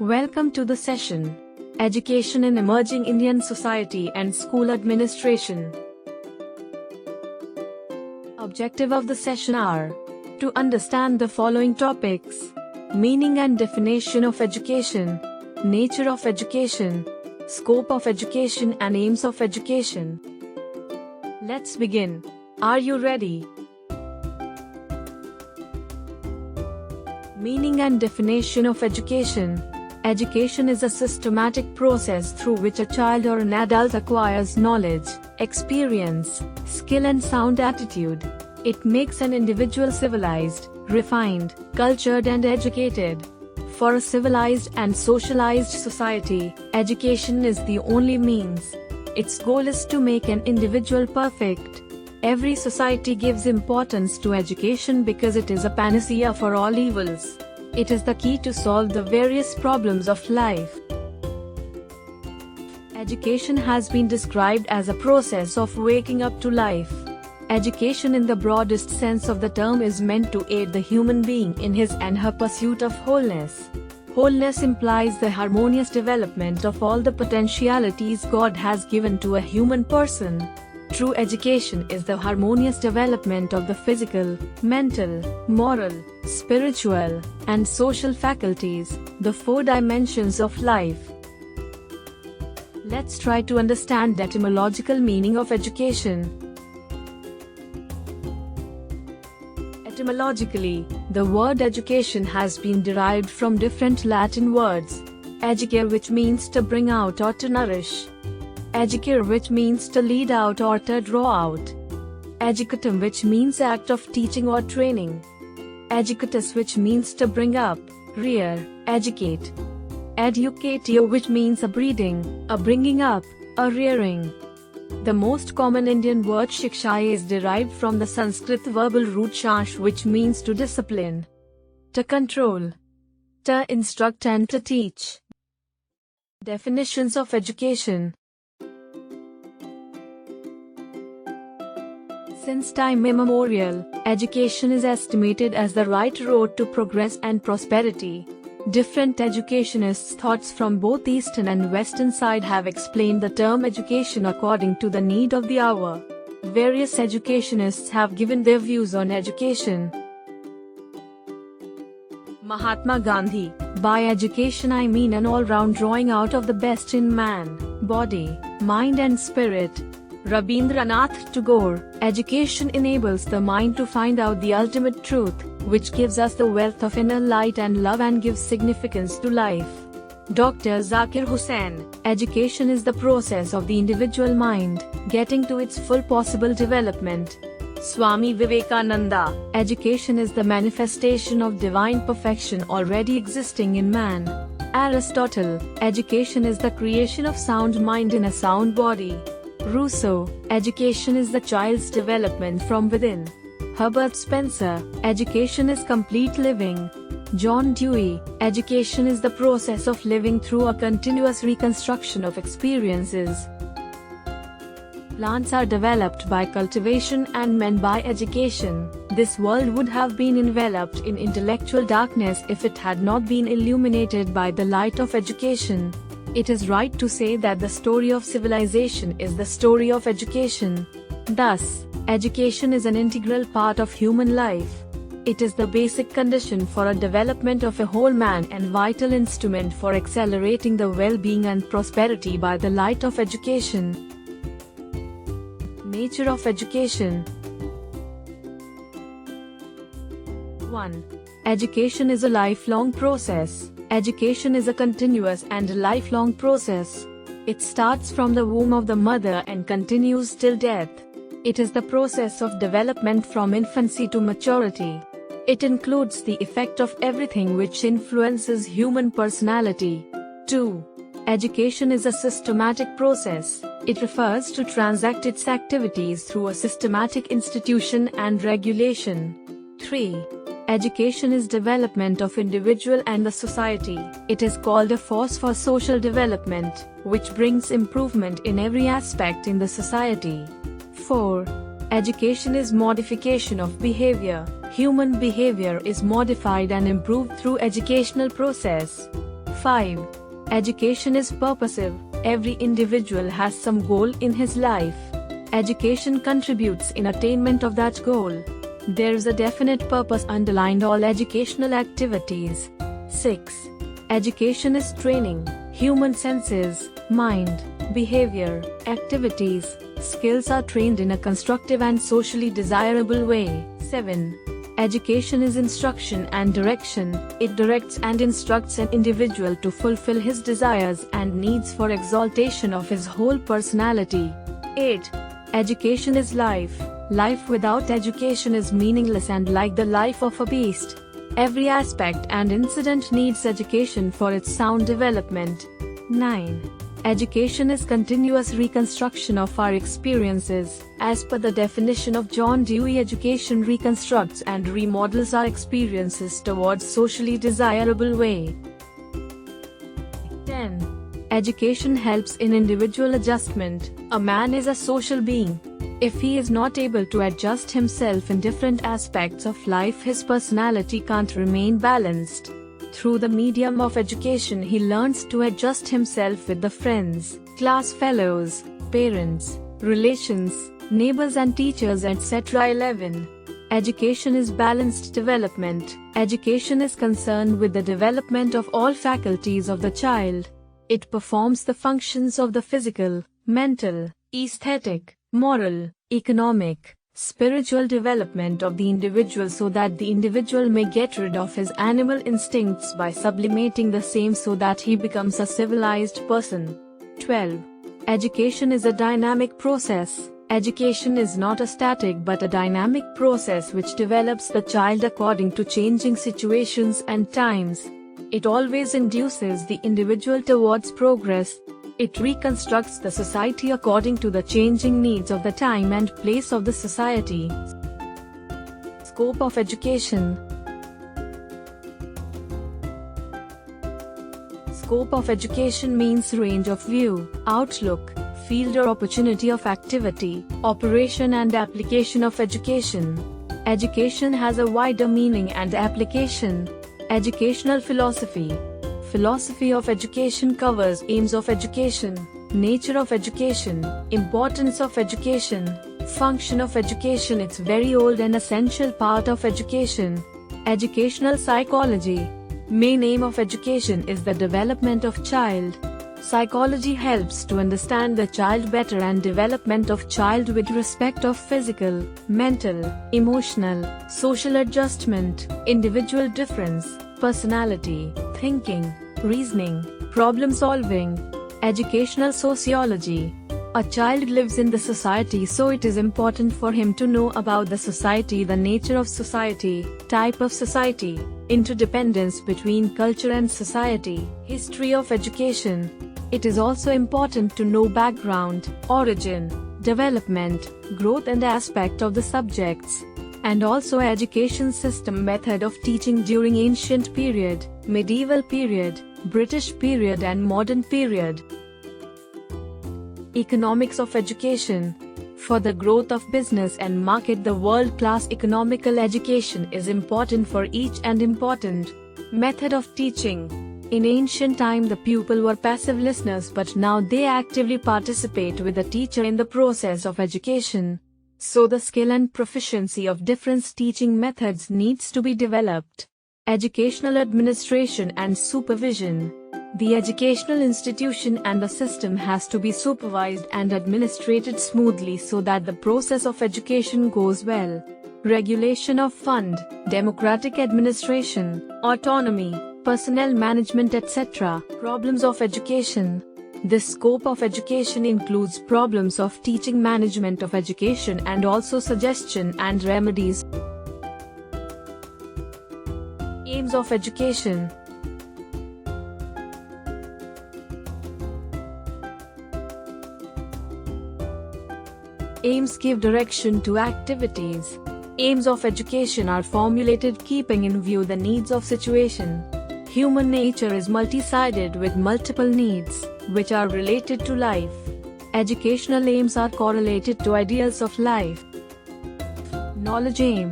Welcome to the session, Education in Emerging Indian Society and School Administration. Objective of the session are to understand the following topics: meaning and definition of education, nature of education, scope of education and aims of education. Let's begin. Are you ready? Meaning and definition of education. Education is a systematic process through which a child or an adult acquires knowledge, experience, skill and sound attitude. It makes an individual civilized, refined, cultured and educated. For a civilized and socialized society, education is the only means. Its goal is to make an individual perfect. Every society gives importance to education because it is a panacea for all evils. It is the key to solve the various problems of life. Education has been described as a process of waking up to life. Education in the broadest sense of the term is meant to aid the human being in his and her pursuit of wholeness. Wholeness implies the harmonious development of all the potentialities God has given to a human person. True education is the harmonious development of the physical, mental, moral, spiritual, and social faculties, the four dimensions of life. Let's try to understand the etymological meaning of education. Etymologically, the word education has been derived from different Latin words. Educare, which means to bring out or to nourish. Educare, which means to lead out or to draw out. Educatum, which means act of teaching or training. Educatus, which means to bring up, rear, educate. Educatio, which means a breeding, a bringing up, a rearing. The most common Indian word shiksha is derived from the Sanskrit verbal root shash, which means to discipline, to control, to instruct and to teach. Definitions of education. Since time immemorial, education is estimated as the right road to progress and prosperity. Different educationists' thoughts from both Eastern and Western side have explained the term education according to the need of the hour. Various educationists have given their views on education. Mahatma Gandhi: by education I mean an all-round drawing out of the best in man, body, mind and spirit. Rabindranath Tagore: education enables the mind to find out the ultimate truth, which gives us the wealth of inner light and love and gives significance to life. Dr. Zakir Hussain: education is the process of the individual mind getting to its full possible development. Swami Vivekananda: education is the manifestation of divine perfection already existing in man. Aristotle: education is the creation of sound mind in a sound body. Rousseau: education is the child's development from within. Herbert Spencer: education is complete living. John Dewey: education is the process of living through a continuous reconstruction of experiences. Plants are developed by cultivation and men by education. This world would have been enveloped in intellectual darkness if it had not been illuminated by the light of education. It is right to say that the story of civilization is the story of education. Thus, education is an integral part of human life. It is the basic condition for a development of a whole man and vital instrument for accelerating the well-being and prosperity by the light of education. Nature of education. 1. Education is a lifelong process. Education is a continuous and lifelong process. It starts from the womb of the mother and continues till death. It is the process of development from infancy to maturity. It includes the effect of everything which influences human personality. 2. Education is a systematic process. It refers to transact its activities through a systematic institution and regulation. 3. Education is development of individual and the society. It is called a force for social development, which brings improvement in every aspect in the society. 4. Education is modification of behavior. Human behavior is modified and improved through educational process. 5. Education is purposive. Every individual has some goal in his life. Education contributes in attainment of that goal. There is a definite purpose underlying all educational activities. 6. Education is training. Human senses, mind, behavior, activities, skills are trained in a constructive and socially desirable way. 7. Education is instruction and direction. It directs and instructs an individual to fulfill his desires and needs for exaltation of his whole personality. 8. Education is life. Life without education is meaningless and like the life of a beast. Every aspect and incident needs education for its sound development. 9. Education is continuous reconstruction of our experiences. As per the definition of John Dewey, education reconstructs and remodels our experiences towards socially desirable way. 10. Education helps in individual adjustment. A man is a social being. If he is not able to adjust himself in different aspects of life, his personality can't remain balanced. Through the medium of education, he learns to adjust himself with the friends, class fellows, parents, relations, neighbors and teachers, etc. 11. Education is balanced development. Education is concerned with the development of all faculties of the child. It performs the functions of the physical, mental, aesthetic, moral, economic, spiritual development of the individual so that the individual may get rid of his animal instincts by sublimating the same so that he becomes a civilized person. 12. Education is a dynamic process. Education is not a static but a dynamic process which develops the child according to changing situations and times. It always induces the individual towards progress. It reconstructs the society according to the changing needs of the time and place of the society. Scope of education. Scope of education means range of view, outlook, field or opportunity of activity, operation and application of education. Education has a wider meaning and application. Educational philosophy. Philosophy of education covers aims of education, nature of education, importance of education, function of education. It's very old and essential part of education. Educational psychology. Main aim of education is the development of child. Psychology helps to understand the child better and development of child with respect of physical, mental, emotional, social adjustment, individual difference, personality, thinking, reasoning, problem solving. Educational sociology. A child lives in the society, so it is important for him to know about the society, the nature of society, type of society, interdependence between culture and society, history of education. It is also important to know background, origin, development, growth and aspect of the subjects, and also education system, method of teaching during ancient period, medieval period, British period and modern period. Economics of education. For the growth of business and market, the world-class economical education is important for each and important. Method of teaching. In ancient time the pupil were passive listeners, but now they actively participate with the teacher in the process of education. So the skill and proficiency of different teaching methods needs to be developed. Educational administration and supervision. The educational institution and the system has to be supervised and administrated smoothly so that the process of education goes well. Regulation of fund, democratic administration, autonomy, personnel management, etc. Problems of education. The scope of education includes problems of teaching, management of education, and also suggestion and remedies. Aims of education. Aims give direction to activities. Aims of education are formulated keeping in view the needs of situation. Human nature is multi-sided with multiple needs, which are related to life. Educational aims are correlated to ideals of life. Knowledge aim.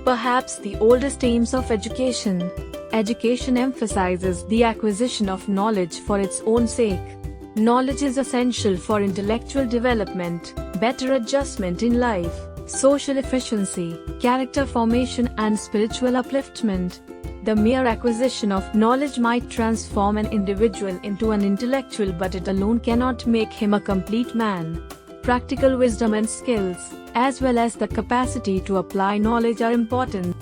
Perhaps the oldest aims of education. Education emphasizes the acquisition of knowledge for its own sake. Knowledge is essential for intellectual development, better adjustment in life, social efficiency, character formation and spiritual upliftment. The mere acquisition of knowledge might transform an individual into an intellectual, but it alone cannot make him a complete man. Practical wisdom and skills, as well as the capacity to apply knowledge, are important.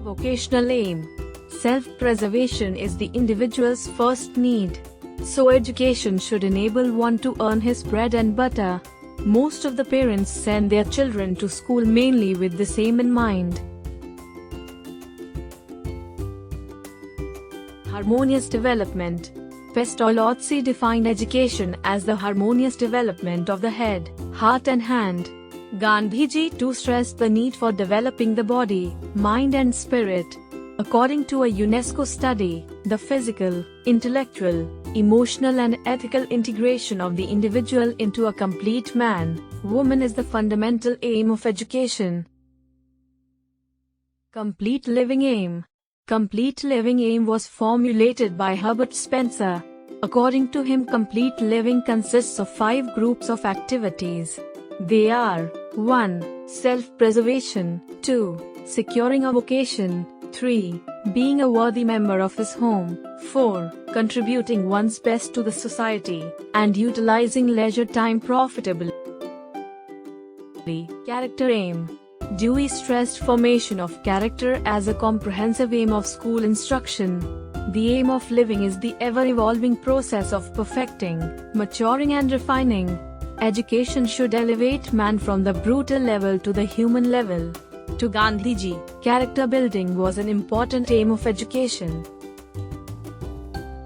Vocational aim. Self-preservation is the individual's first need. So education should enable one to earn his bread and butter. Most of the parents send their children to school mainly with the same in mind. Harmonious development. Pestalozzi defined education as the harmonious development of the head, heart and hand. Gandhiji too stressed the need for developing the body, mind and spirit. According to a UNESCO study, the physical, intellectual, emotional and ethical integration of the individual into a complete man, woman is the fundamental aim of education. Complete living aim. Complete living aim was formulated by Herbert Spencer. According to him, complete living consists of 5 groups of activities. They are: 1. Self-preservation, 2. Securing a vocation, 3. Being a worthy member of his home, 4. Contributing one's best to the society, and utilizing leisure time profitably. Character aim. Dewey stressed formation of character as a comprehensive aim of school instruction. The aim of living is the ever-evolving process of perfecting, maturing and refining. Education should elevate man from the brutal level to the human level. To Gandhiji, character building was an important aim of education.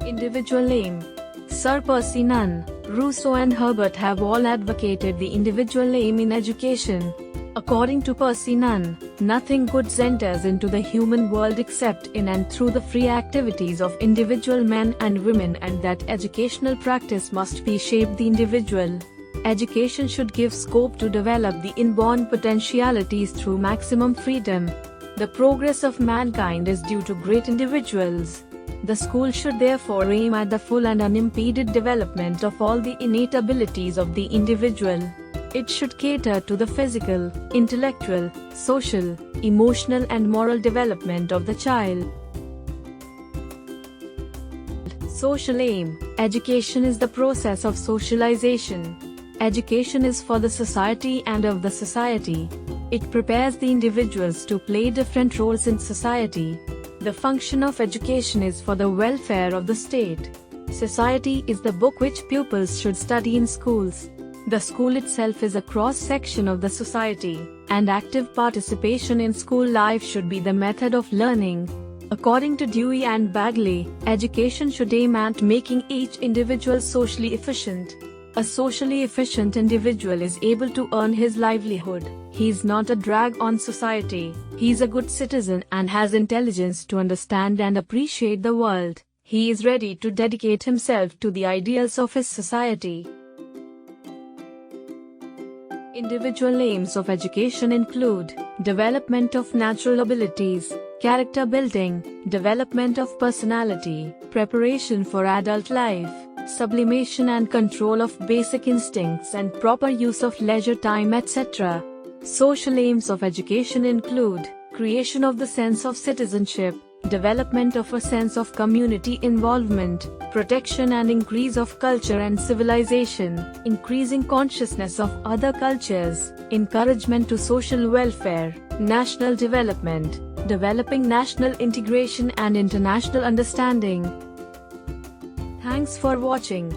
Individual aim. Sir Percy Nunn, Rousseau and Herbert have all advocated the individual aim in education. According to Percy Nunn, nothing good enters into the human world except in and through the free activities of individual men and women, and that educational practice must be shape the individual. Education should give scope to develop the inborn potentialities through maximum freedom. The progress of mankind is due to great individuals. The school should therefore aim at the full and unimpeded development of all the innate abilities of the individual. It should cater to the physical, intellectual, social, emotional and moral development of the child. Social aim. Education is the process of socialization. Education is for the society and of the society. It prepares the individuals to play different roles in society. The function of education is for the welfare of the state. Society is the book which pupils should study in schools. The school itself is a cross-section of the society, and active participation in school life should be the method of learning. According to Dewey and Bagley, education should aim at making each individual socially efficient. A socially efficient individual is able to earn his livelihood. He is not a drag on society. He is a good citizen and has intelligence to understand and appreciate the world. He is ready to dedicate himself to the ideals of his society. Individual aims of education include development of natural abilities, character building, development of personality, preparation for adult life, sublimation and control of basic instincts and proper use of leisure time, etc. Social aims of education include creation of the sense of citizenship, development of a sense of community involvement, protection and increase of culture and civilization, increasing consciousness of other cultures, encouragement to social welfare, national development, developing national integration and international understanding. Thanks for watching.